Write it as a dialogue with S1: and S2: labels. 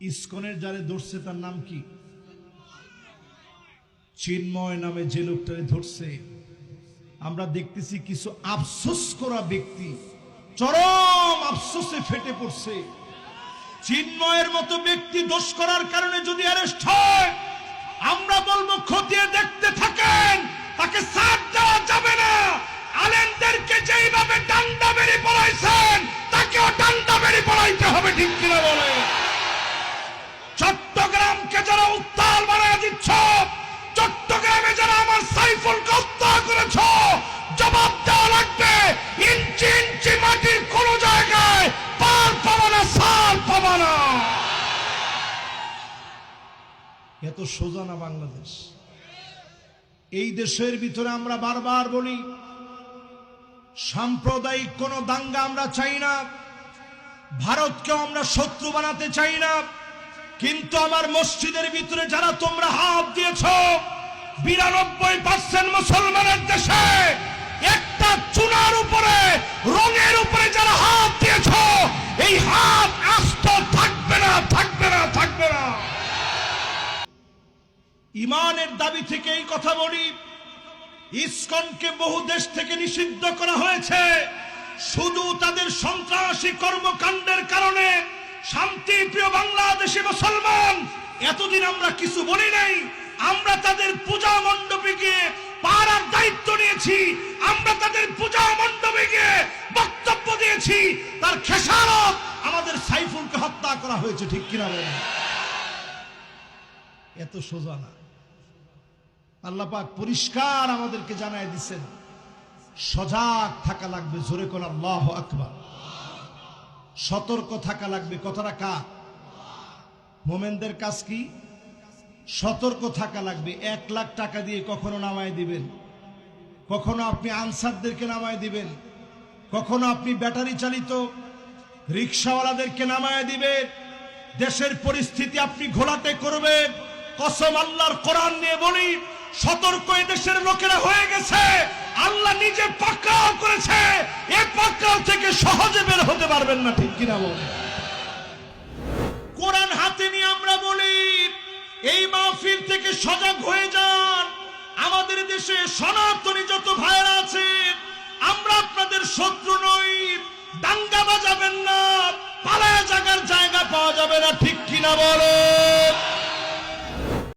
S1: ইসকনের যারে ধরছে তার নাম কি? চিন্ময় নামে যে লোকটারে ধরছে, আমরা দেখতেছি কিছু আফসোস করা ব্যক্তি চরম আফসোসে ফেটে পড়ছে। চিন্ময়ের মতো ব্যক্তি দোষ করার কারণে যদি অ্যারেস্ট হয়, আমরা বলবো খতিয়ে দেখতে থাকেন, তাকে ছাড় দেওয়া যাবে না। আলেমদেরকে যেইভাবে ডান্ডা মেরে পড়াইছেন, তাকেও ডান্ডা মেরে পড়াইতে হবে, ঠিক কিনা বলে? চট্টগ্রামকে যারা উত্তাল বানায় দিচ্ছ, চট্টগ্রামে যারা আমার সাইফুলকে হত্যা করেছ, জবাব দেওয়া লাগবে। ইঞ্চি ইঞ্চি মাটির কোন জায়গায় পার পাবো না, সার পাবো না। এত সোজা না বাংলাদেশ। এই দেশের ভিতরে আমরা বারবার বলি, সাম্প্রদায়িক কোন দাঙ্গা আমরা চাই না, ভারতকেও আমরা শত্রু বানাতে চাই না। কিন্তু আমার মসজিদের ভিতরে যারা তোমরা হাত দিয়েছ, 92% মুসলমানের দেশে একটা চুনার উপরে, রঙের উপরে যারা হাত দিয়েছ, এই হাত আস্ত থাকবে না, থাকবে না, থাকবে না। ইমানের দাবি থেকে এই কথা বলি, ইসকনকে বহু দেশ থেকে নিষিদ্ধ করা হয়েছে শুধু তাদের সন্ত্রাসী কর্মকাণ্ডের কারণে। শান্তিপ্রিয় বাংলাদেশী মুসলমান, এতদিন আমরা কিছু বলি নাই। আমরা তাদের পূজা মণ্ডপে গিয়ে পাহারার দায়িত্ব নিয়েছি, আমরা তাদের পূজা মণ্ডপে গিয়ে বক্তব্য দিয়েছি। তার খেসারত আমাদের সাইফুলকে হত্যা করা হয়েছে, ঠিক কিনা বলেন? এত সোজা না। আল্লাহ পাক পরিষ্কার আমাদেরকে জানায় দিচ্ছেন, সজাগ থাকা লাগবে। জোরে কোন আল্লাহু আকবার। সতর্ক থাকা লাগবে। কথাটা কার? মোমেনদের কাজ কি? সতর্ক থাকা লাগবে। 1 লাখ টাকা দিয়ে কখনো নামায় দিবেন, কখনো আপনি আনসারদেরকে নামায় দিবেন, কখনো আপনি ব্যাটারি চালিত রিক্সাওয়ালাদেরকে নামায় দিবেন। দেশের পরিস্থিতি আপনি ঘোলাটে করবেন। কসম আল্লাহর কোরআন নিয়ে বলি, সতর্ক এদেশের লোকেরা হয়ে গেছে। আল্লাহ নিজে পাকড়াও করেছে, এই পাকড়াও থেকে সহজে বের হতে পারবেন না, ঠিক কিনা বলে? কোরআন হাতে নিয়ে আমরা বলি, এই মাহফিল থেকে সজাগ হয়ে যান। আমাদের দেশে সনাতনী যত ভাইরা আছে, আমরা আপনাদের শত্রু নই। দাঙ্গা বাজাবেন না, পালায়া জাগার জায়গা পাওয়া যাবে না, ঠিক কিনা বলে?